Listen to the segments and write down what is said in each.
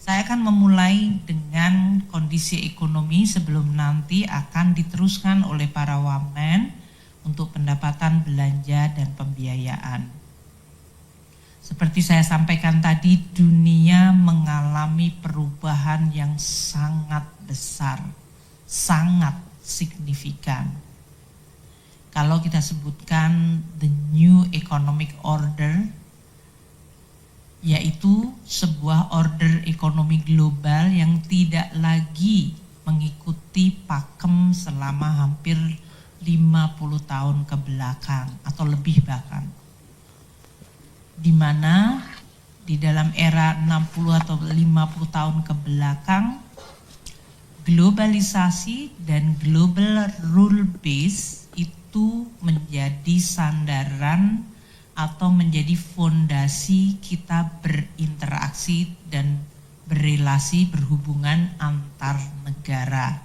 Saya akan memulai dengan kondisi ekonomi sebelum nanti akan diteruskan oleh para wamen untuk pendapatan belanja dan pembiayaan. Seperti saya sampaikan tadi, dunia mengalami perubahan yang sangat besar, sangat signifikan. Kalau kita sebutkan the new economic order, yaitu sebuah order ekonomi global yang tidak lagi mengikuti pakem selama hampir 50 tahun ke belakang atau lebih bahkan. Di mana di dalam era 60 atau 50 tahun ke belakang, globalisasi dan global rule base itu menjadi sandaran atau menjadi fondasi kita berinteraksi dan berrelasi berhubungan antar negara.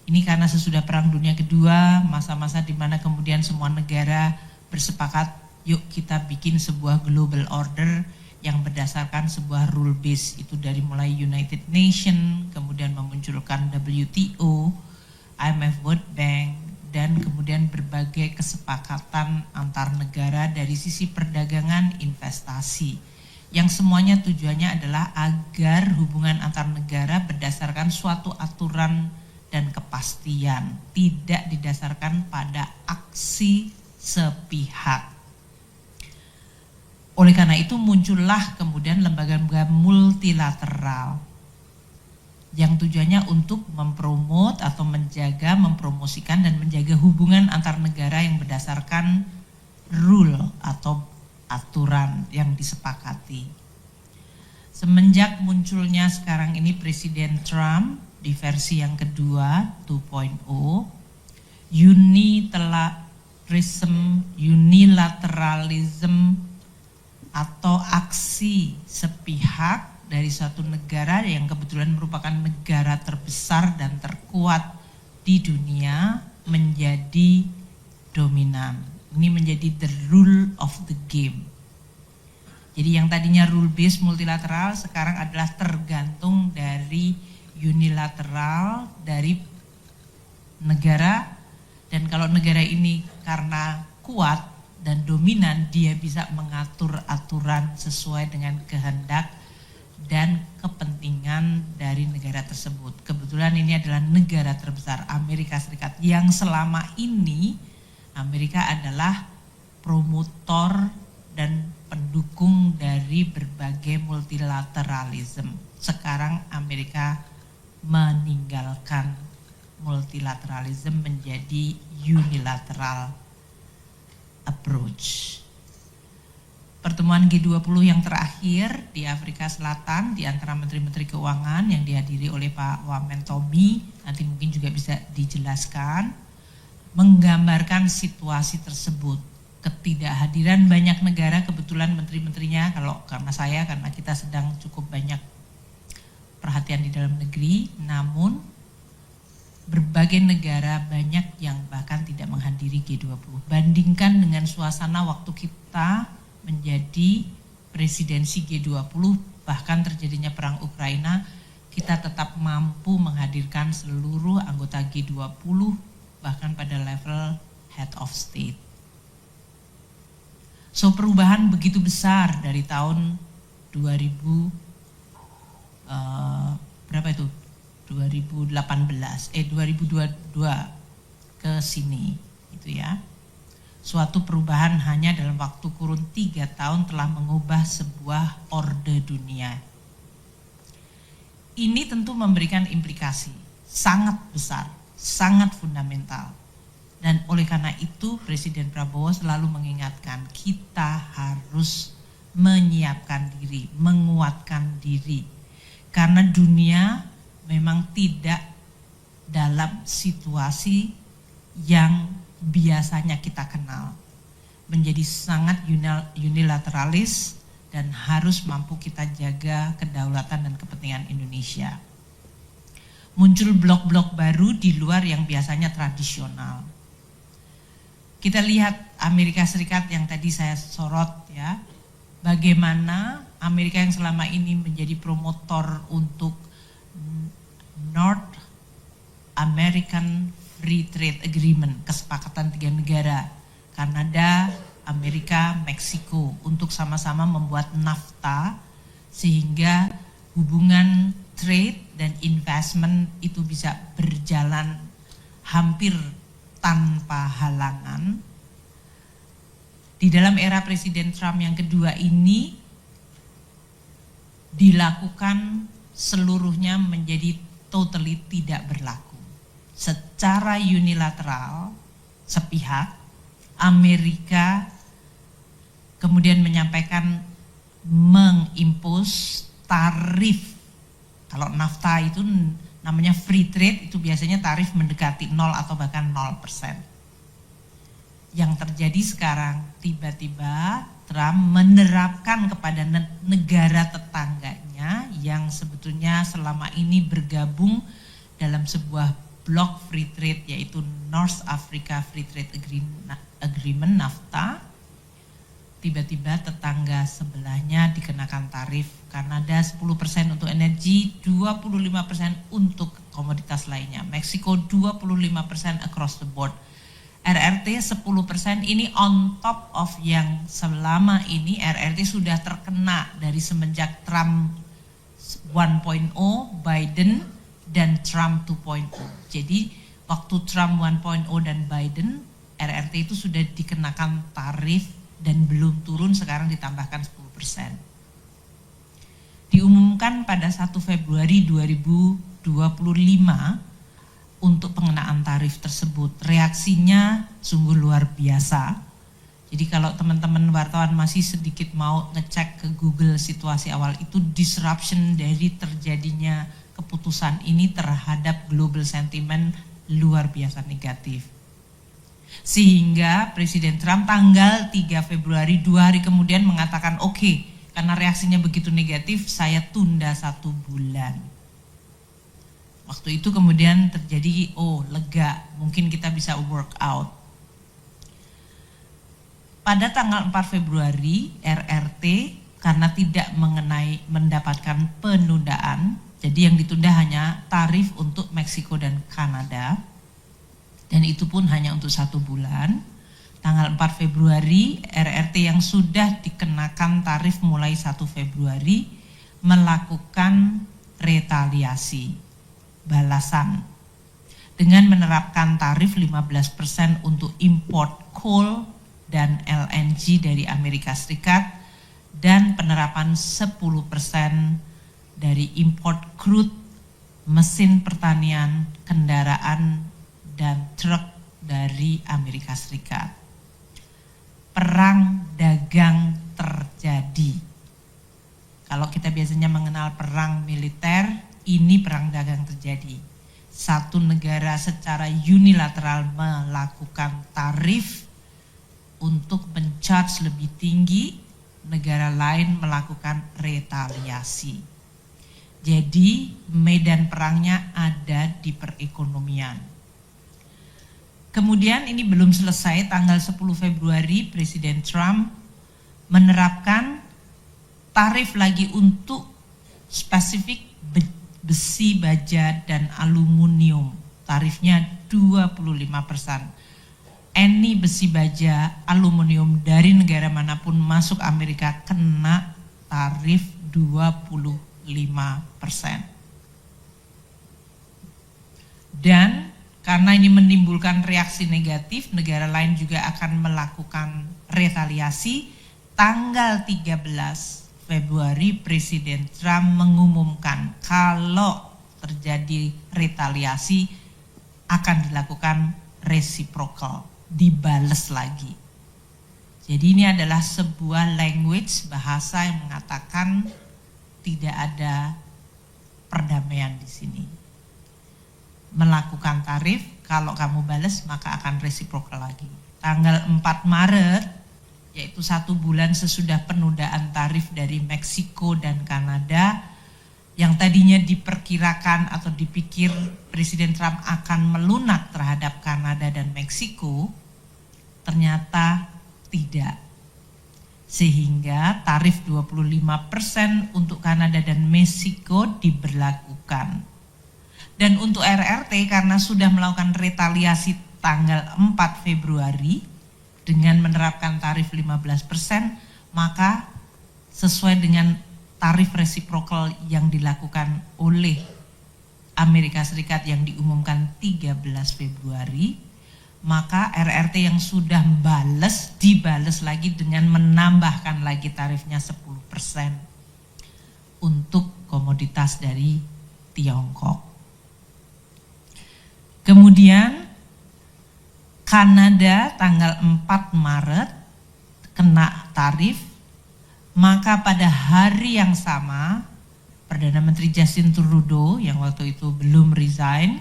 Ini karena sesudah Perang Dunia Kedua, masa-masa di mana kemudian semua negara bersepakat, yuk kita bikin sebuah global order yang berdasarkan sebuah rule base, itu dari mulai United Nations, kemudian memunculkan WTO, IMF World Bank, dan kemudian berbagai kesepakatan antar negara dari sisi perdagangan investasi, yang semuanya tujuannya adalah agar hubungan antar negara berdasarkan suatu aturan dan kepastian, tidak didasarkan pada aksi sepihak. Oleh karena itu muncullah kemudian lembaga-lembaga multilateral yang tujuannya untuk mempromot atau menjaga, mempromosikan dan menjaga hubungan antar negara yang berdasarkan rule atau aturan yang disepakati. Semenjak munculnya sekarang ini Presiden Trump di versi yang kedua 2.0, unilateralism atau aksi sepihak dari suatu negara yang kebetulan merupakan negara terbesar dan terkuat di dunia menjadi dominan. Ini menjadi the rule of the game. Jadi yang tadinya rule based multilateral sekarang adalah tergantung dari unilateral dari negara, dan kalau negara ini karena kuat dan dominan, dia bisa mengatur aturan sesuai dengan kehendak dan kepentingan dari negara tersebut. Kebetulan ini adalah negara terbesar, Amerika Serikat, yang selama ini Amerika adalah promotor dan pendukung dari berbagai multilateralism. Sekarang Amerika meninggalkan multilateralism menjadi unilateral approach. Pertemuan G20 yang terakhir di Afrika Selatan di antara menteri-menteri keuangan yang dihadiri oleh Pak Wamen Tommy, nanti mungkin juga bisa dijelaskan, menggambarkan situasi tersebut. Ketidakhadiran banyak negara, kebetulan menteri-menterinya, karena kita sedang cukup banyak perhatian di dalam negeri, namun berbagai negara banyak yang bahkan tidak menghadiri G20. Bandingkan dengan suasana waktu kita menjadi presidensi G20, bahkan terjadinya perang Ukraina, kita tetap mampu menghadirkan seluruh anggota G20 bahkan pada level head of state. So perubahan begitu besar dari tahun 2022 ke sini gitu ya. Suatu perubahan hanya dalam waktu kurun 3 tahun telah mengubah sebuah orde dunia. Ini tentu memberikan implikasi sangat besar, sangat fundamental. Dan oleh karena itu Presiden Prabowo selalu mengingatkan kita harus menyiapkan diri, menguatkan diri. Karena dunia memang tidak dalam situasi yang biasanya kita kenal. Menjadi sangat unilateralis dan harus mampu kita jaga kedaulatan dan kepentingan Indonesia. Muncul blok-blok baru di luar yang biasanya tradisional. Kita lihat Amerika Serikat yang tadi saya sorot ya, bagaimana Amerika yang selama ini menjadi promotor untuk North American Free Trade Agreement, kesepakatan 3 negara, Kanada, Amerika, Meksiko, untuk sama-sama membuat NAFTA sehingga hubungan trade dan investment itu bisa berjalan hampir tanpa halangan. Di dalam era Presiden Trump yang kedua ini dilakukan seluruhnya menjadi totally tidak berlaku. Secara unilateral, sepihak, Amerika kemudian menyampaikan mengimpos tarif. Kalau NAFTA itu namanya free trade, itu biasanya tarif mendekati 0 atau bahkan 0%. Yang terjadi sekarang, tiba-tiba Trump menerapkan kepada negara tetangganya yang sebetulnya selama ini bergabung dalam sebuah blok free trade, yaitu North Africa Free Trade Agreement NAFTA. Tiba-tiba tetangga sebelahnya dikenakan tarif. Kanada 10% untuk energi, 25% untuk komoditas lainnya. Meksiko 25% across the board. RRT 10% ini on top of yang selama ini RRT sudah terkena dari semenjak Trump 1.0, Biden, dan Trump 2.0. Jadi waktu Trump 1.0 dan Biden, RRT itu sudah dikenakan tarif dan belum turun, sekarang ditambahkan 10%. Diumumkan pada 1 Februari 2025 untuk pengenaan tarif tersebut. Reaksinya sungguh luar biasa. Jadi kalau teman-teman wartawan masih sedikit mau ngecek ke Google situasi awal itu, disruption dari terjadinya keputusan ini terhadap global sentiment luar biasa negatif. Sehingga Presiden Trump tanggal 3 Februari 2 hari kemudian mengatakan oke, karena reaksinya begitu negatif saya tunda 1 bulan. Waktu itu kemudian terjadi, lega, mungkin kita bisa work out. Pada tanggal 4 Februari RRT karena tidak mendapatkan penundaan, jadi yang ditunda hanya tarif untuk Meksiko dan Kanada, dan itu pun hanya untuk 1 bulan. Tanggal 4 Februari RRT yang sudah dikenakan tarif mulai 1 Februari melakukan retaliasi, balasan, dengan menerapkan tarif 15% untuk import coal dan LNG dari Amerika Serikat dan penerapan 10% dari import crude, mesin pertanian, kendaraan, dan truk dari Amerika Serikat. Perang dagang terjadi. Kalau kita biasanya mengenal perang militer, ini perang dagang terjadi. Satu negara secara unilateral melakukan tarif untuk men-charge lebih tinggi, negara lain melakukan retaliasi. Jadi medan perangnya ada di perekonomian. Kemudian ini belum selesai, tanggal 10 Februari Presiden Trump menerapkan tarif lagi untuk spesifik besi, baja, dan aluminium. Tarifnya 25%. Any besi, baja, aluminium dari negara manapun masuk Amerika kena tarif 25%. Dan karena ini menimbulkan reaksi negatif, negara lain juga akan melakukan retaliasi. Tanggal 13 Februari Presiden Trump mengumumkan kalau terjadi retaliasi akan dilakukan reciprocal, dibales lagi. Jadi ini adalah sebuah language, bahasa yang mengatakan tidak ada perdamaian di sini. Melakukan tarif, kalau kamu balas maka akan reciprocal lagi. Tanggal 4 Maret, yaitu 1 bulan sesudah penundaan tarif dari Meksiko dan Kanada, yang tadinya diperkirakan atau dipikir Presiden Trump akan melunak terhadap Kanada dan Meksiko, ternyata tidak. sehingga tarif 25% untuk Kanada dan Meksiko diberlakukan. Dan untuk RRT karena sudah melakukan retaliasi tanggal 4 Februari dengan menerapkan tarif 15%, maka sesuai dengan tarif reciprocal yang dilakukan oleh Amerika Serikat yang diumumkan 13 Februari, maka RRT yang sudah dibales lagi dengan menambahkan lagi tarifnya 10% untuk komoditas dari Tiongkok. Kemudian Kanada tanggal 4 Maret kena tarif, maka pada hari yang sama Perdana Menteri Justin Trudeau yang waktu itu belum resign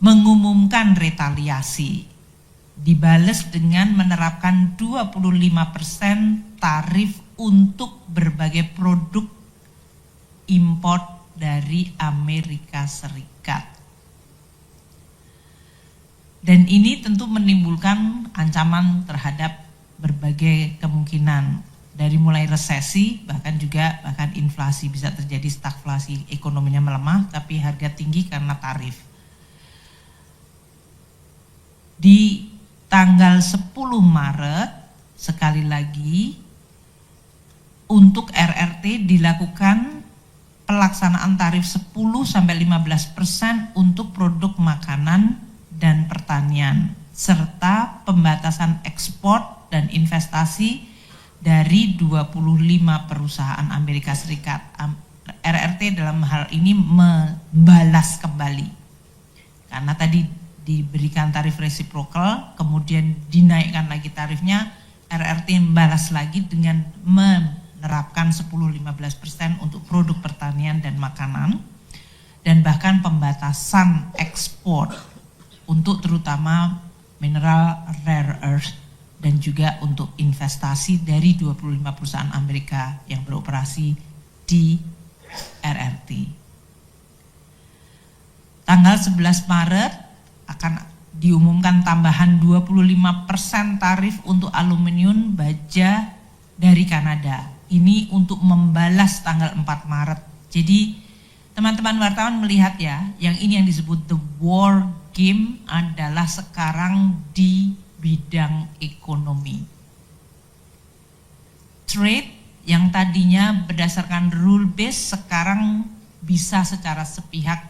mengumumkan retaliasi, dibales dengan menerapkan 25% tarif untuk berbagai produk impor dari Amerika Serikat. Dan ini tentu menimbulkan ancaman terhadap berbagai kemungkinan, dari mulai resesi bahkan inflasi, bisa terjadi stagflasi, ekonominya melemah tapi harga tinggi karena tarif. Di tanggal 10 Maret sekali lagi untuk RRT dilakukan pelaksanaan tarif 10-15% untuk produk makanan dan pertanian, serta pembatasan ekspor dan investasi dari 25 perusahaan Amerika Serikat. RRT dalam hal ini membalas kembali, karena tadi diberikan tarif reciprocal, kemudian dinaikkan lagi tarifnya, RRT membalas lagi dengan menerapkan 10-15% untuk produk pertanian dan makanan, dan bahkan pembatasan ekspor untuk terutama mineral rare earth dan juga untuk investasi dari 25 perusahaan Amerika yang beroperasi di RRT. Tanggal 11 Maret akan diumumkan tambahan 25% tarif untuk aluminium baja dari Kanada. Ini untuk membalas tanggal 4 Maret. Jadi teman-teman wartawan melihat ya, yang ini yang disebut the war game adalah sekarang di bidang ekonomi. Trade yang tadinya berdasarkan rule base sekarang bisa secara sepihak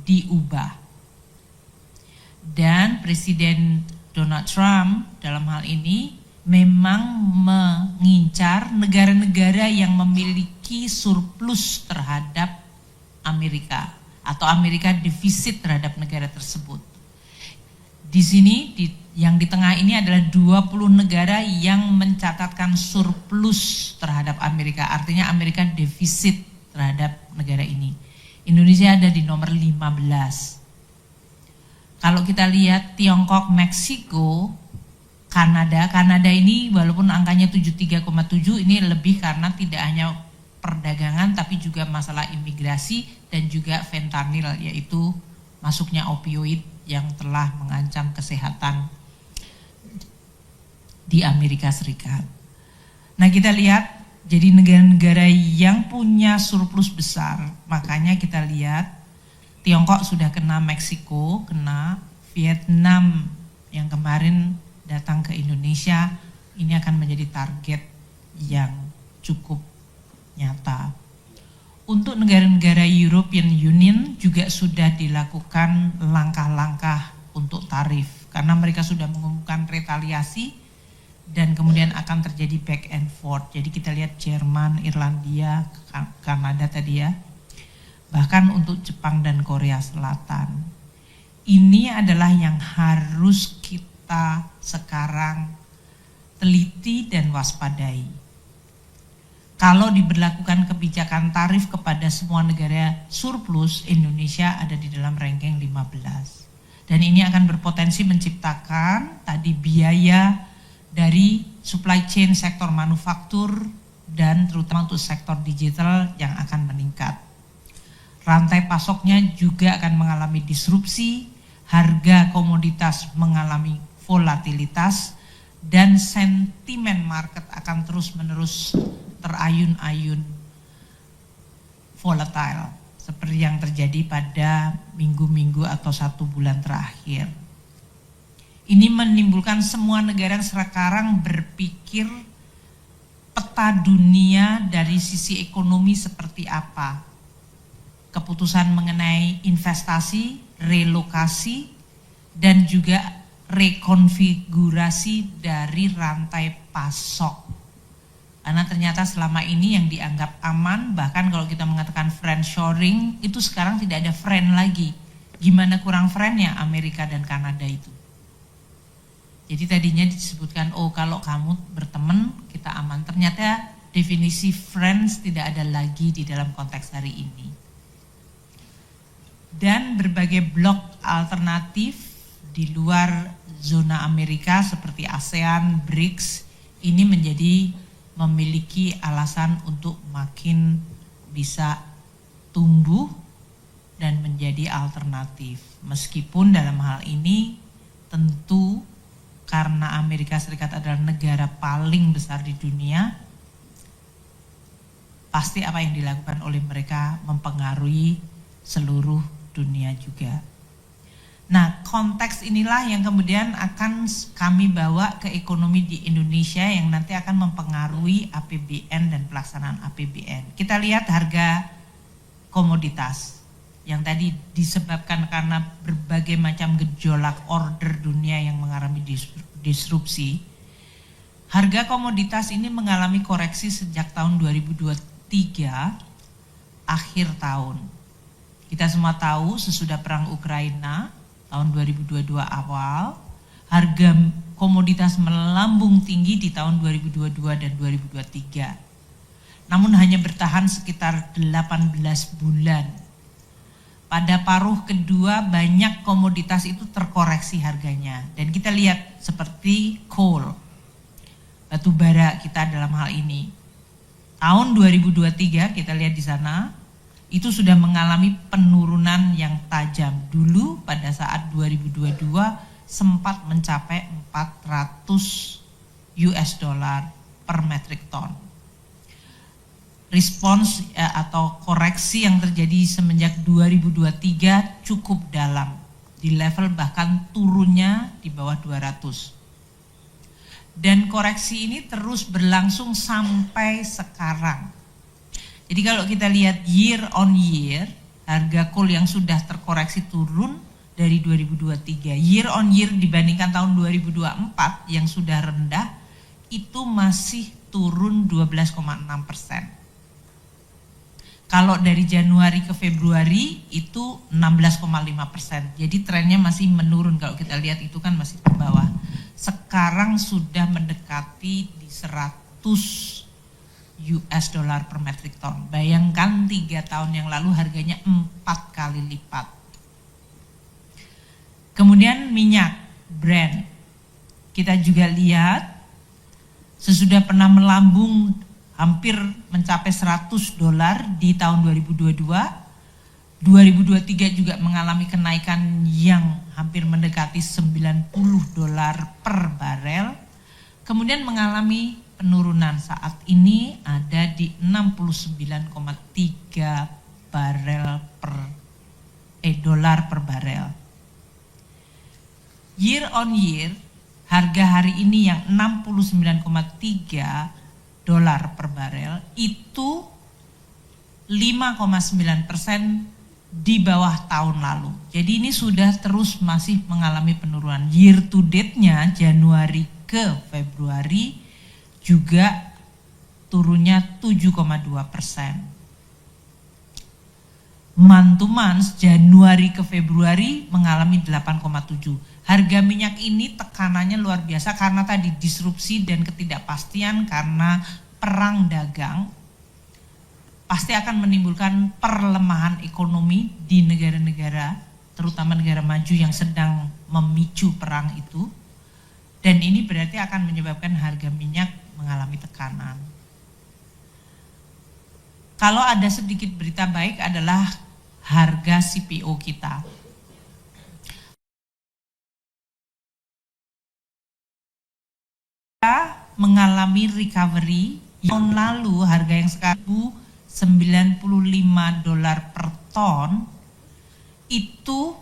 diubah. Dan Presiden Donald Trump dalam hal ini memang mengincar negara-negara yang memiliki surplus terhadap Amerika atau Amerika defisit terhadap negara tersebut. Di sini yang di tengah ini adalah 20 negara yang mencatatkan surplus terhadap Amerika, artinya Amerika defisit terhadap negara ini. Indonesia ada di nomor 15. Kalau kita lihat Tiongkok, Meksiko, Kanada ini walaupun angkanya 73,7, ini lebih karena tidak hanya perdagangan tapi juga masalah imigrasi dan juga fentanyl, yaitu masuknya opioid yang telah mengancam kesehatan di Amerika Serikat. Nah, kita lihat jadi negara-negara yang punya surplus besar, makanya kita lihat Tiongkok sudah kena, Meksiko kena, Vietnam yang kemarin datang ke Indonesia, ini akan menjadi target yang cukup nyata. Untuk negara-negara European Union juga sudah dilakukan langkah-langkah untuk tarif, karena mereka sudah mengumumkan retaliasi dan kemudian akan terjadi back and forth. Jadi kita lihat Jerman, Irlandia, Kanada tadi ya, bahkan untuk Jepang dan Korea Selatan. Ini adalah yang harus kita sekarang teliti dan waspadai. Kalau diberlakukan kebijakan tarif kepada semua negara surplus, Indonesia ada di dalam ranking 15. Dan ini akan berpotensi menciptakan tadi biaya dari supply chain sektor manufaktur dan terutama untuk sektor digital yang akan meningkat. Rantai pasoknya juga akan mengalami disrupsi, harga komoditas mengalami volatilitas, dan sentimen market akan terus-menerus terayun-ayun volatile seperti yang terjadi pada minggu-minggu atau 1 bulan terakhir. Ini menimbulkan semua negara sekarang berpikir peta dunia dari sisi ekonomi seperti apa. Keputusan mengenai investasi, relokasi, dan juga rekonfigurasi dari rantai pasok. Karena ternyata selama ini yang dianggap aman, bahkan kalau kita mengatakan friendshoring, itu sekarang tidak ada friend lagi. Gimana kurang friendnya Amerika dan Kanada itu? Jadi tadinya disebutkan, oh kalau kamu berteman kita aman. Ternyata definisi friends tidak ada lagi di dalam konteks hari ini. Dan berbagai blok alternatif di luar zona Amerika seperti ASEAN, BRICS, ini memiliki alasan untuk makin bisa tumbuh dan menjadi alternatif. Meskipun dalam hal ini tentu karena Amerika Serikat adalah negara paling besar di dunia, pasti apa yang dilakukan oleh mereka mempengaruhi seluruh dunia juga. Nah, konteks inilah yang kemudian akan kami bawa ke ekonomi di Indonesia yang nanti akan mempengaruhi APBN dan pelaksanaan APBN. Kita lihat harga komoditas yang tadi disebabkan karena berbagai macam gejolak order dunia yang mengalami disrupsi. Harga komoditas ini mengalami koreksi sejak tahun 2023 akhir tahun. Kita semua tahu sesudah perang Ukraina tahun 2022 awal, harga komoditas melambung tinggi di tahun 2022 dan 2023. Namun hanya bertahan sekitar 18 bulan. Pada paruh kedua banyak komoditas itu terkoreksi harganya. Dan kita lihat seperti coal, batu bara kita dalam hal ini. Tahun 2023 kita lihat di sana, itu sudah mengalami penurunan yang tajam. Dulu pada saat 2022 sempat mencapai 400 US dollar per metric ton. Respons atau koreksi yang terjadi semenjak 2023 cukup dalam, di level bahkan turunnya di bawah 200. Dan koreksi ini terus berlangsung sampai sekarang. Jadi kalau kita lihat year on year, harga coal yang sudah terkoreksi turun dari 2023. Year on year dibandingkan tahun 2024 yang sudah rendah, itu masih turun 12,6%. Kalau dari Januari ke Februari itu 16,5%. Jadi trennya masih menurun, kalau kita lihat itu kan masih ke bawah. Sekarang sudah mendekati di 100 US dollar per metric ton. Bayangkan 3 tahun yang lalu harganya 4 kali lipat. Kemudian minyak Brent. Kita juga lihat sesudah pernah melambung hampir mencapai 100 dolar di tahun 2022. 2023 juga mengalami kenaikan yang hampir mendekati 90 dolar per barel. Kemudian mengalami penurunan, saat ini ada di 69,3 dolar per barel. Year on year, harga hari ini yang 69,3 dolar per barel itu 5,9% di bawah tahun lalu. Jadi ini sudah terus masih mengalami penurunan. Year to date-nya Januari ke Februari juga turunnya 7,2%. Month to month Januari ke Februari mengalami 8,7%. Harga minyak ini tekanannya luar biasa karena tadi disrupsi dan ketidakpastian karena perang dagang pasti akan menimbulkan perlemahan ekonomi di negara-negara, terutama negara maju yang sedang memicu perang itu. Dan ini berarti akan menyebabkan harga minyak mengalami tekanan. Kalau ada sedikit berita baik adalah harga CPO kita. mengalami recovery. Tahun lalu harga yang sekarang $95 per ton itu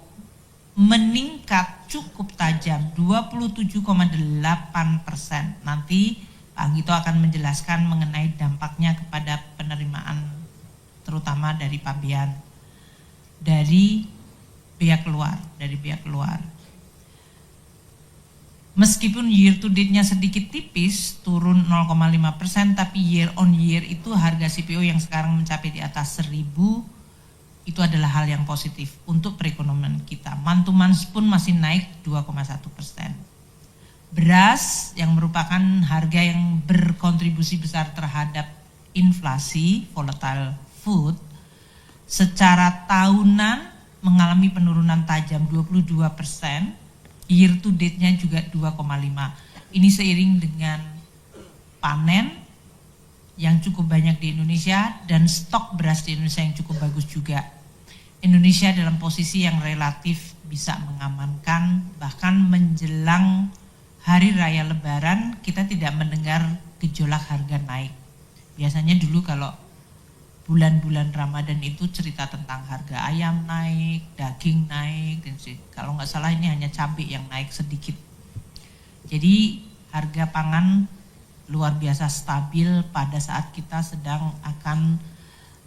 meningkat cukup tajam 27,8%. Nanti Pak Anggito akan menjelaskan mengenai dampaknya kepada penerimaan terutama dari pabean dari biaya keluar. Meskipun year to date-nya sedikit tipis, turun 0,5%, tapi year on year itu harga CPO yang sekarang mencapai di atas 1.000, itu adalah hal yang positif untuk perekonomian kita. Month to month pun masih naik 2,1%. Beras yang merupakan harga yang berkontribusi besar terhadap inflasi, volatile food, secara tahunan mengalami penurunan tajam 22%. Year to date-nya juga 2,5. Ini seiring dengan panen yang cukup banyak di Indonesia dan stok beras di Indonesia yang cukup bagus juga. Indonesia dalam posisi yang relatif bisa mengamankan, bahkan menjelang hari raya Lebaran kita tidak mendengar gejolak harga naik. Biasanya dulu kalau bulan-bulan Ramadan itu cerita tentang harga ayam naik, daging naik, dan kalau nggak salah ini hanya cabai yang naik sedikit. Jadi harga pangan luar biasa stabil pada saat kita sedang akan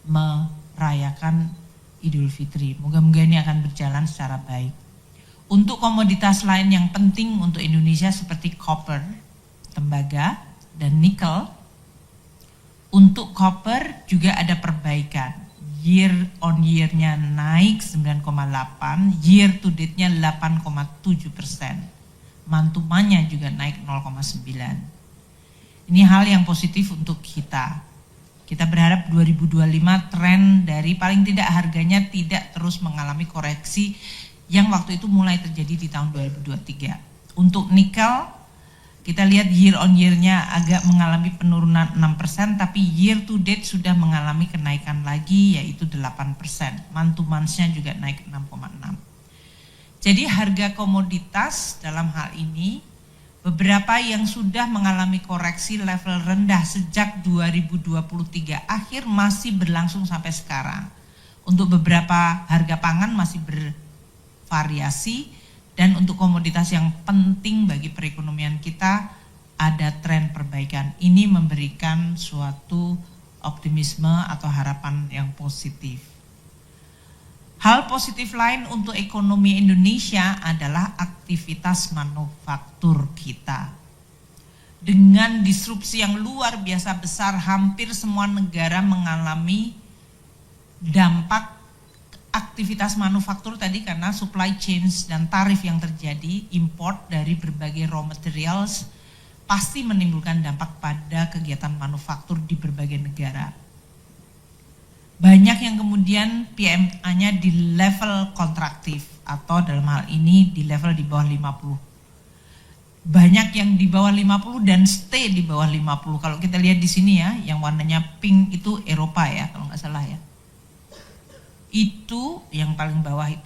merayakan Idul Fitri. Moga-moga ini akan berjalan secara baik. Untuk komoditas lain yang penting untuk Indonesia seperti copper, tembaga, dan nikel, untuk copper juga ada perbaikan. Year on year-nya naik 9,8, year to date-nya 8,7%. Mantumannya juga naik 0,9. Ini hal yang positif untuk kita. Kita berharap 2025 tren dari paling tidak harganya tidak terus mengalami koreksi yang waktu itu mulai terjadi di tahun 2023. Untuk nikel, kita lihat year on year-nya agak mengalami penurunan 6%, tapi year to date sudah mengalami kenaikan lagi yaitu 8%. Month to month-nya juga naik 6,6. Jadi harga komoditas dalam hal ini beberapa yang sudah mengalami koreksi level rendah sejak 2023 akhir masih berlangsung sampai sekarang. Untuk beberapa harga pangan masih bervariasi. Dan untuk komoditas yang penting bagi perekonomian kita ada tren perbaikan. Ini memberikan suatu optimisme atau harapan yang positif. Hal positif lain untuk ekonomi Indonesia adalah aktivitas manufaktur kita. Dengan disrupsi yang luar biasa besar, hampir semua negara mengalami dampak aktivitas manufaktur tadi karena supply chain dan tarif yang terjadi, import dari berbagai raw materials pasti menimbulkan dampak pada kegiatan manufaktur di berbagai negara. Banyak yang kemudian PMA-nya di level kontraktif atau dalam hal ini di level di bawah 50. Banyak yang di bawah 50 dan stay di bawah 50. Kalau kita lihat di sini ya, yang warnanya pink itu Eropa ya, kalau nggak salah ya. Itu yang paling bawah itu.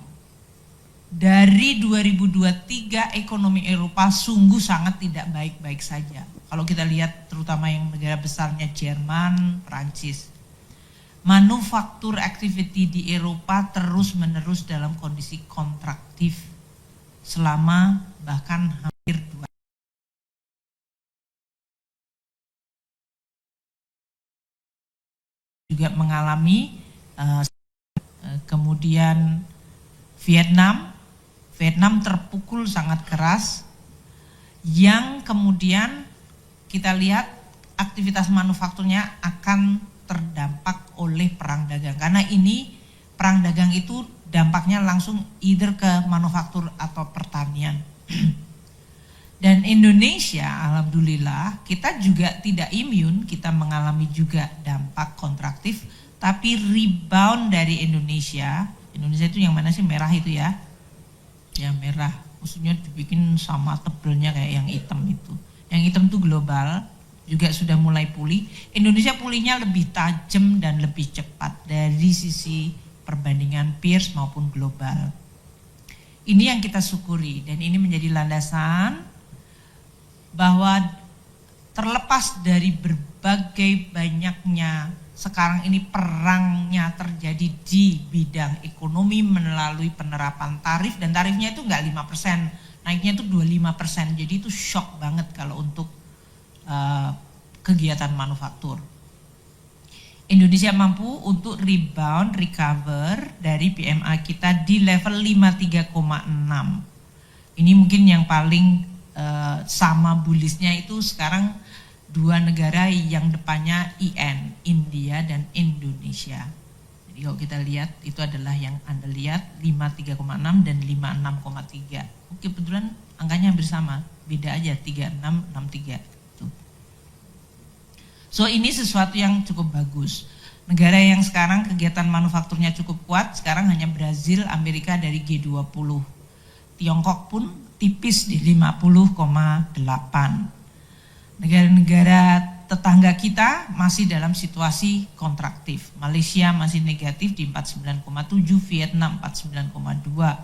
Dari 2023 ekonomi Eropa sungguh sangat tidak baik-baik saja. Kalau kita lihat terutama yang negara besarnya Jerman, Prancis. Manufaktur activity di Eropa terus-menerus dalam kondisi kontraktif selama bahkan hampir 2 juga mengalami kemudian Vietnam terpukul sangat keras, yang kemudian kita lihat aktivitas manufakturnya akan terdampak oleh perang dagang. Karena ini perang dagang itu dampaknya langsung either ke manufaktur atau pertanian. Dan Indonesia alhamdulillah kita juga tidak imun, kita mengalami juga dampak kontraktif. Tapi rebound dari Indonesia itu yang mana sih, merah itu ya? Ya merah, maksudnya dibikin sama tebelnya kayak yang hitam itu. Yang hitam itu global, juga sudah mulai pulih. Indonesia pulihnya lebih tajam dan lebih cepat dari sisi perbandingan peers maupun global. Ini yang kita syukuri dan ini menjadi landasan bahwa terlepas dari berbagai banyaknya sekarang ini perangnya terjadi di bidang ekonomi melalui penerapan tarif, dan tarifnya itu nggak 5%, naiknya itu 25%. Jadi itu shock banget kalau untuk kegiatan manufaktur. Indonesia mampu untuk rebound, recover dari PMI kita di level 53,6. Ini mungkin yang paling sama bullishnya itu sekarang dua negara yang depannya IN, India dan Indonesia. Jadi kalau kita lihat itu adalah yang Anda lihat 53,6 dan 56,3. Oke, kebetulan angkanya hampir sama, beda aja 3663 itu. So ini sesuatu yang cukup bagus. Negara yang sekarang kegiatan manufakturnya cukup kuat sekarang hanya Brazil, Amerika dari G20. Tiongkok pun tipis di 50,8. Negara-negara tetangga kita masih dalam situasi kontraktif. Malaysia masih negatif di 49,7, Vietnam 49,2.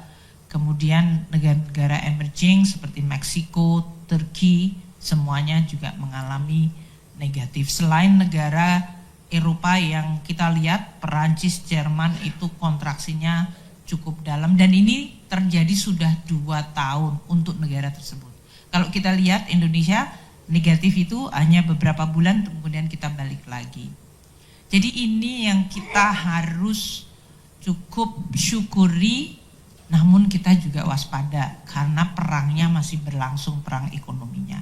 Kemudian negara-negara emerging seperti Meksiko, Turki semuanya juga mengalami negatif. Selain negara Eropa yang kita lihat, Perancis, Jerman itu kontraksinya cukup dalam, dan ini terjadi sudah 2 tahun untuk negara tersebut. Kalau kita lihat Indonesia negatif itu hanya beberapa bulan kemudian kita balik lagi. Jadi ini yang kita harus cukup syukuri, namun kita juga waspada karena perangnya masih berlangsung, perang ekonominya.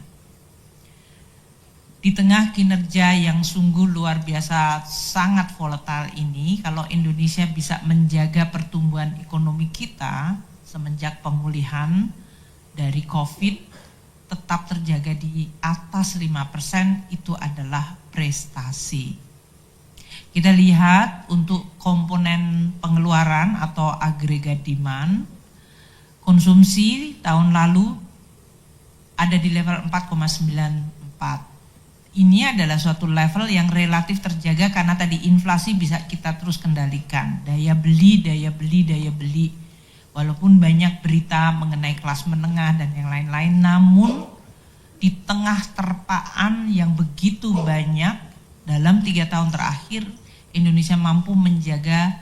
Di tengah kinerja yang sungguh luar biasa sangat volatile ini, kalau Indonesia bisa menjaga pertumbuhan ekonomi kita semenjak pemulihan dari COVID tetap terjaga di atas 5%, itu adalah prestasi. Kita lihat untuk komponen pengeluaran atau agregat demand, konsumsi tahun lalu ada di level 4,94. Ini adalah suatu level yang relatif terjaga karena tadi inflasi bisa kita terus kendalikan. Daya beli. Walaupun banyak berita mengenai kelas menengah dan yang lain-lain, namun di tengah terpaan yang begitu banyak dalam 3 tahun terakhir, Indonesia mampu menjaga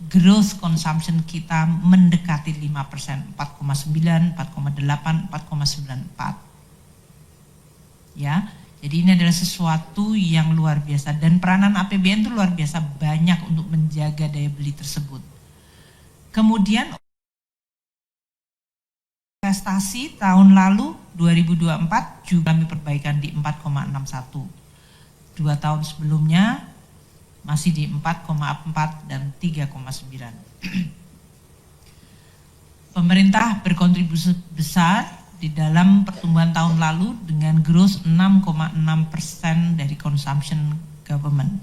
growth consumption kita mendekati 5%, 4,9, 4,8, 4,94. Ya. Jadi ini adalah sesuatu yang luar biasa, dan peranan APBN itu luar biasa banyak untuk menjaga daya beli tersebut. Kemudian investasi tahun lalu 2024 juga kami perbaikan di 4,61. 2 tahun sebelumnya masih di 4,4 dan 3,9. Pemerintah berkontribusi besar di dalam pertumbuhan tahun lalu dengan growth 6,6% dari consumption government.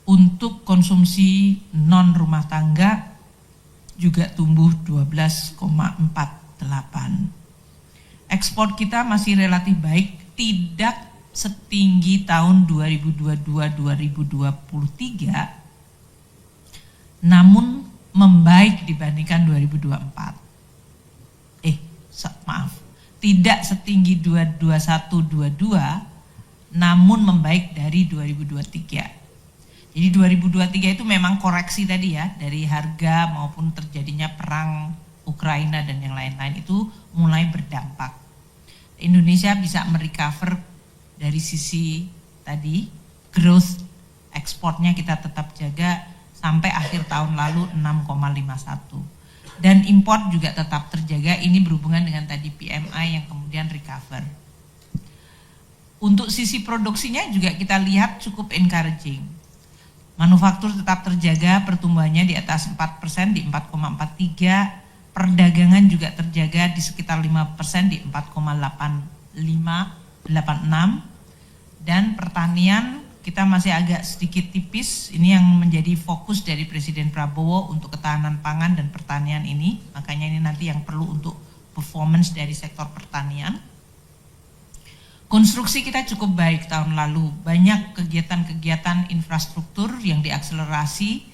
Untuk konsumsi non rumah tangga juga tumbuh 12,48. Ekspor kita masih relatif baik, tidak setinggi tahun 2022-2023, namun membaik dibandingkan 2024. Tidak setinggi 2021-22, namun membaik dari 2023. Jadi 2023 itu memang koreksi tadi ya, dari harga maupun terjadinya perang Ukraina dan yang lain-lain itu mulai berdampak. Indonesia bisa merecover dari sisi tadi, growth ekspornya kita tetap jaga sampai akhir tahun lalu 6,51. Dan import juga tetap terjaga, ini berhubungan dengan tadi PMI yang kemudian recover. Untuk sisi produksinya juga kita lihat cukup encouraging. Manufaktur tetap terjaga, pertumbuhannya di atas 4% di 4,43, perdagangan juga terjaga di sekitar 5% di 4,86, dan pertanian kita masih agak sedikit tipis. Ini yang menjadi fokus dari Presiden Prabowo untuk ketahanan pangan dan pertanian ini. Makanya ini nanti yang perlu untuk performance dari sektor pertanian. Konstruksi kita cukup baik tahun lalu. Banyak kegiatan-kegiatan infrastruktur yang diakselerasi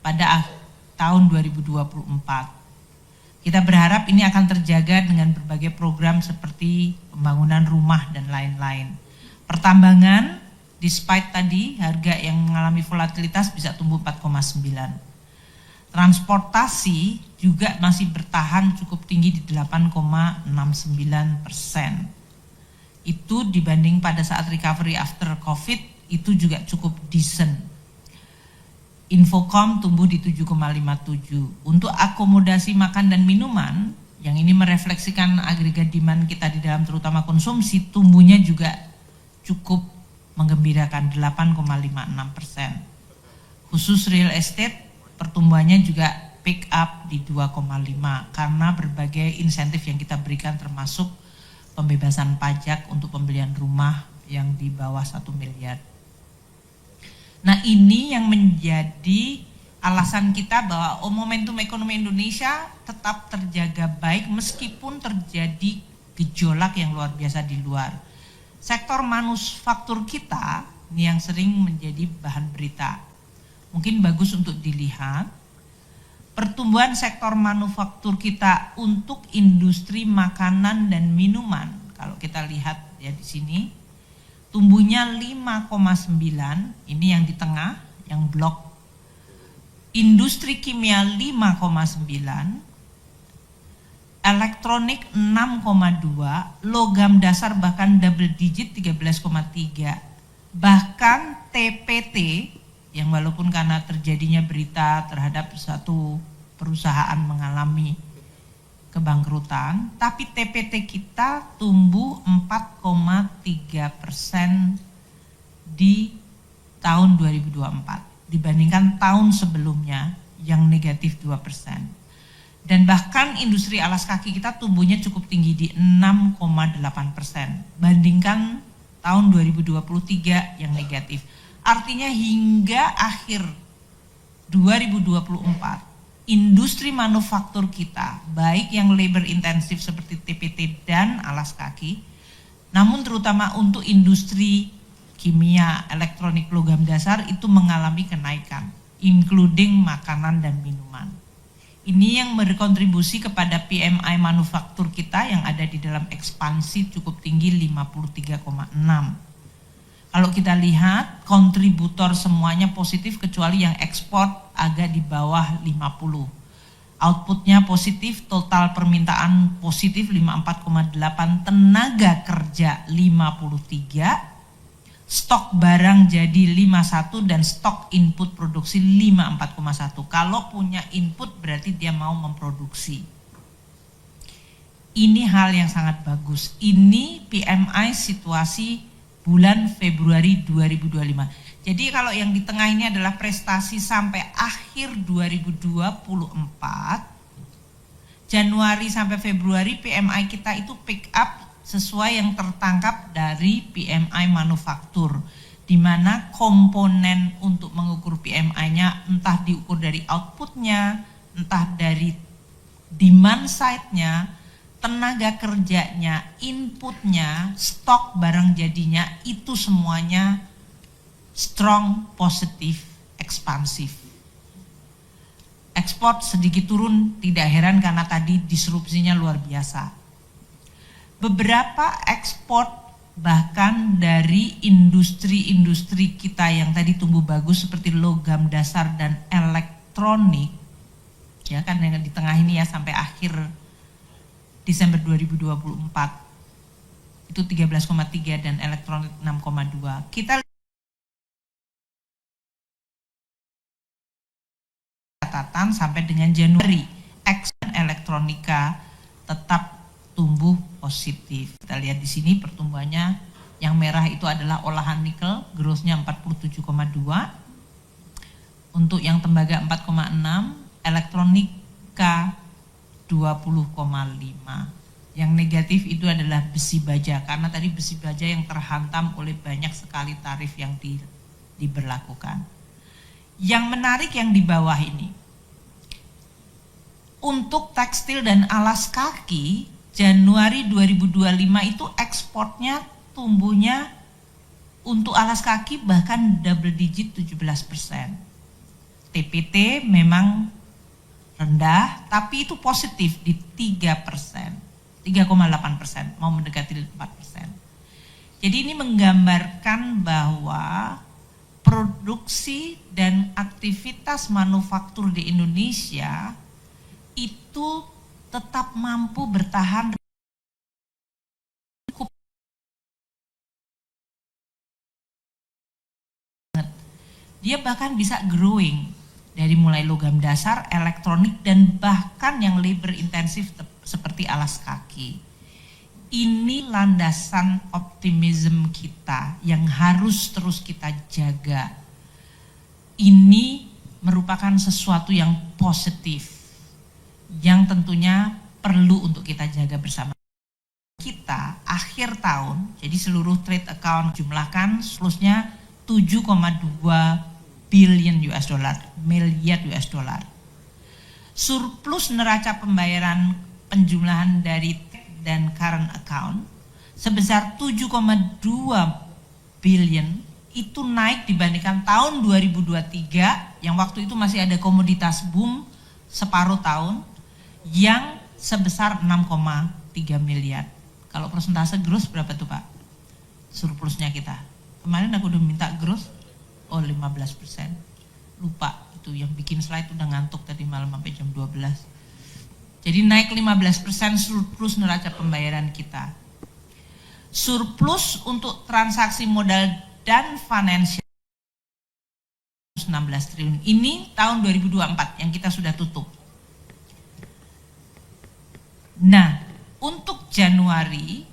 pada tahun 2024. Kita berharap ini akan terjaga dengan berbagai program seperti pembangunan rumah dan lain-lain. Pertambangan, despite tadi harga yang mengalami volatilitas bisa tumbuh 4,9. Transportasi juga masih bertahan cukup tinggi di 8,69%. Itu dibanding pada saat recovery after COVID itu juga cukup decent. Infocom tumbuh di 7,57. Untuk akomodasi makan dan minuman, yang ini merefleksikan agregat demand kita di dalam terutama konsumsi, tumbuhnya juga cukup menggembirakan 8,56%. Khusus real estate, pertumbuhannya juga pick up di 2,5 karena berbagai insentif yang kita berikan termasuk pembebasan pajak untuk pembelian rumah yang di bawah 1 miliar. Nah, ini yang menjadi alasan kita bahwa momentum ekonomi Indonesia tetap terjaga baik meskipun terjadi gejolak yang luar biasa di luar. Sektor manufaktur kita ini yang sering menjadi bahan berita. Mungkin bagus untuk dilihat. Pertumbuhan sektor manufaktur kita untuk industri makanan dan minuman, kalau kita lihat ya di sini, tumbuhnya 5,9, ini yang di tengah, yang blok. Industri kimia 5,9, elektronik 6,2, logam dasar bahkan double digit 13,3, bahkan TPT yang walaupun karena terjadinya berita terhadap satu perusahaan mengalami kebangkrutan, tapi TPT kita tumbuh 4,3% di tahun 2024 dibandingkan tahun sebelumnya yang negatif 2%. Dan bahkan industri alas kaki kita tumbuhnya cukup tinggi di 6,8%, bandingkan tahun 2023 yang negatif. Artinya hingga akhir 2024, industri manufaktur kita, baik yang labor intensif seperti TPT dan alas kaki, namun terutama untuk industri kimia, elektronik, logam dasar itu mengalami kenaikan, including makanan dan minuman. Ini yang berkontribusi kepada PMI manufaktur kita yang ada di dalam ekspansi cukup tinggi 53,6. Kalau kita lihat kontributor semuanya positif kecuali yang ekspor agak di bawah 50. Outputnya positif, total permintaan positif 54,8, tenaga kerja 53, stok barang jadi 51 dan stok input produksi 54,1. Kalau punya input berarti dia mau memproduksi. Ini hal yang sangat bagus. Ini PMI situasi bulan Februari 2025. Jadi kalau yang di tengah ini adalah prestasi sampai akhir 2024, Januari sampai Februari PMI kita itu pick up sesuai yang tertangkap dari PMI manufaktur, di mana komponen untuk mengukur PMI-nya entah diukur dari outputnya, entah dari demand side-nya, tenaga kerjanya, inputnya, stok barang jadinya, itu semuanya strong, positif, ekspansif. Ekspor sedikit turun, tidak heran karena tadi disrupsinya luar biasa. Beberapa ekspor bahkan dari industri-industri kita yang tadi tumbuh bagus seperti logam dasar dan elektronik, ya kan yang di tengah ini ya sampai akhir Desember 2024 itu 13,3 dan elektronik 6,2. Kita catatan sampai dengan Januari elektronika tetap tumbuh positif. Kita lihat di sini pertumbuhannya yang merah itu adalah olahan nikel, growth-nya 47,2. Untuk yang tembaga 4,6, elektronika 20,5. Yang negatif itu adalah besi baja, karena tadi besi baja yang terhantam oleh banyak sekali tarif yang diberlakukan. Yang menarik yang di bawah ini, untuk tekstil dan alas kaki, Januari 2025 itu ekspornya tumbuhnya untuk alas kaki bahkan double digit 17%. TPT memang rendah, tapi itu positif di 3%, 3,8%, mau mendekati 4%. Jadi ini menggambarkan bahwa produksi dan aktivitas manufaktur di Indonesia itu tetap mampu bertahan. Dia bahkan bisa growing dari mulai logam dasar, elektronik, dan bahkan yang labor intensif seperti alas kaki. Ini landasan optimism kita yang harus terus kita jaga. Ini merupakan sesuatu yang positif, yang tentunya perlu untuk kita jaga bersama. Kita akhir tahun, jadi seluruh trade account jumlahkan seluruhnya 7,2 billion US dollar, miliar US dollar. Surplus neraca pembayaran penjumlahan dari dan current account sebesar 7,2 billion itu naik dibandingkan tahun 2023 yang waktu itu masih ada komoditas boom separuh tahun yang sebesar 6,3 miliar. Kalau persentase gross berapa tuh Pak? Surplusnya kita. Kemarin aku udah minta gross, 15%. Lupa itu yang bikin slide udah ngantuk tadi malam sampai jam 12. Jadi naik 15% surplus neraca pembayaran kita. Surplus untuk transaksi modal dan financial 16 triliun. Ini tahun 2024 yang kita sudah tutup. Nah, untuk Januari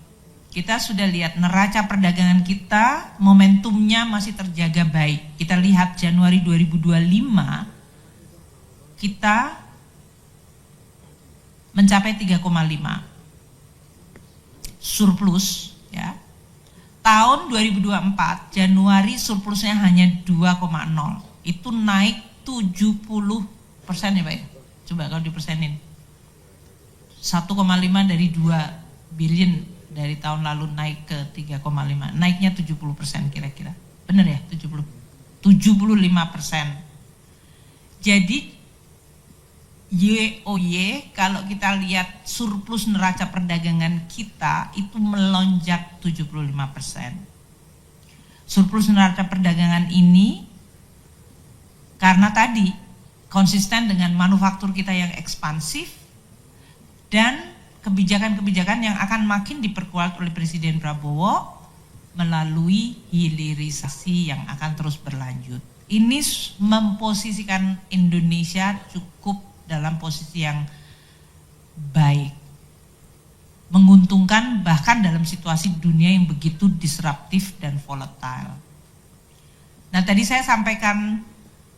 kita sudah lihat neraca perdagangan kita momentumnya masih terjaga baik. Kita lihat Januari 2025 kita mencapai 3,5 surplus ya. Tahun 2024 Januari surplusnya hanya 2,0. Itu naik 70% ya Pak ya. Coba kalau dipersenin. 1,5 dari 2 billion dari tahun lalu naik ke 3,5, naiknya 70% kira-kira. Benar ya? 75%. Jadi YoY kalau kita lihat surplus neraca perdagangan kita itu melonjak 75%. Surplus neraca perdagangan ini karena tadi konsisten dengan manufaktur kita yang ekspansif dan kebijakan-kebijakan yang akan makin diperkuat oleh Presiden Prabowo melalui hilirisasi yang akan terus berlanjut. Ini memposisikan Indonesia cukup dalam posisi yang baik, menguntungkan bahkan dalam situasi dunia yang begitu disruptif dan volatile. Nah tadi saya sampaikan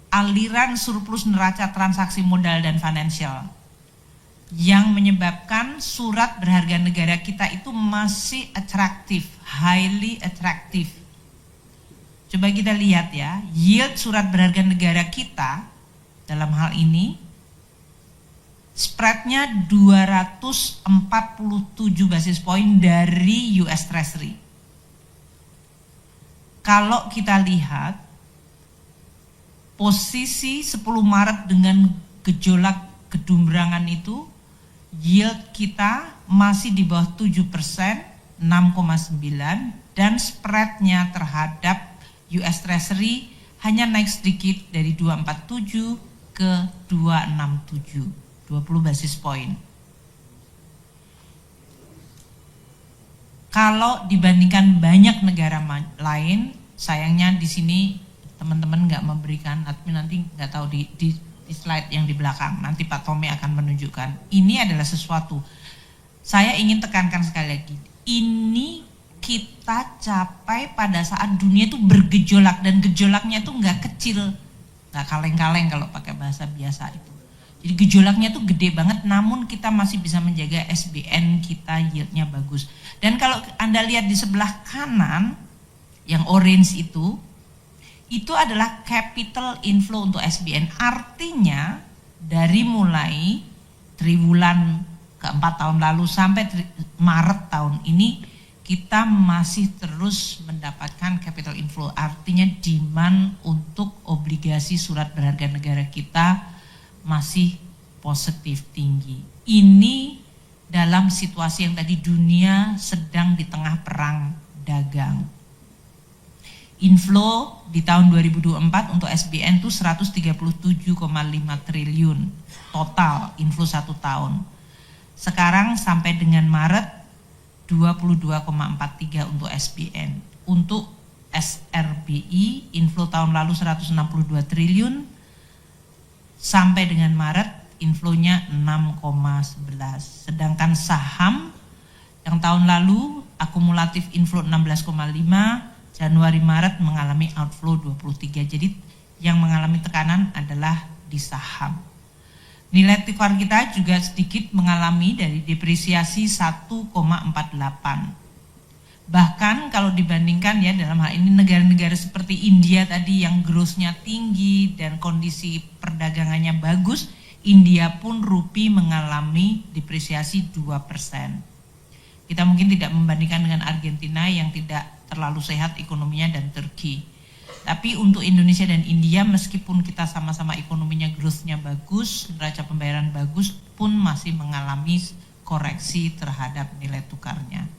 aliran surplus neraca transaksi modal dan financial yang menyebabkan surat berharga negara kita itu masih atraktif, highly atraktif. Coba kita lihat ya, yield surat berharga negara kita dalam hal ini spreadnya 247 basis point dari US Treasury. Kalau kita lihat posisi 10 Maret dengan gejolak kedumbrangan itu, yield kita masih di bawah 7%, 6,9, dan spreadnya terhadap US Treasury hanya naik sedikit dari 247 ke 267, 20 basis point. Kalau dibandingkan banyak negara lain, sayangnya di sini teman-teman nggak memberikan, admin nanti nggak tahu di slide yang di belakang, nanti Pak Tommy akan menunjukkan. Ini adalah sesuatu, saya ingin tekankan sekali lagi, ini kita capai pada saat dunia itu bergejolak, dan gejolaknya itu nggak kecil, nggak kaleng-kaleng kalau pakai bahasa biasa itu. Jadi gejolaknya itu gede banget, namun kita masih bisa menjaga SBN kita, yieldnya bagus. Dan kalau Anda lihat di sebelah kanan, yang orange itu adalah capital inflow untuk SBN. Artinya dari mulai triwulan keempat tahun lalu sampai Maret tahun ini kita masih terus mendapatkan capital inflow. Artinya demand untuk obligasi surat berharga negara kita masih positif tinggi. Ini dalam situasi yang tadi dunia sedang di tengah perang dagang. Inflow di tahun 2024 untuk SBN itu 137,5 triliun total inflow 1 tahun. Sekarang sampai dengan Maret 22,43 untuk SBN. Untuk SRBI inflow tahun lalu 162 triliun, sampai dengan Maret inflow-nya 6,11. Sedangkan saham yang tahun lalu akumulatif inflow 16,5, Januari Maret mengalami outflow 23. Jadi yang mengalami tekanan adalah di saham. Nilai tukar kita juga sedikit mengalami dari depresiasi 1,48. Bahkan kalau dibandingkan ya dalam hal ini negara-negara seperti India tadi yang growth-nya tinggi dan kondisi perdagangannya bagus, India pun rupiah mengalami depresiasi 2%. Kita mungkin tidak membandingkan dengan Argentina yang tidak terlalu sehat ekonominya dan Turki. Tapi untuk Indonesia dan India meskipun kita sama-sama ekonominya growth-nya bagus, neraca pembayaran bagus pun masih mengalami koreksi terhadap nilai tukarnya.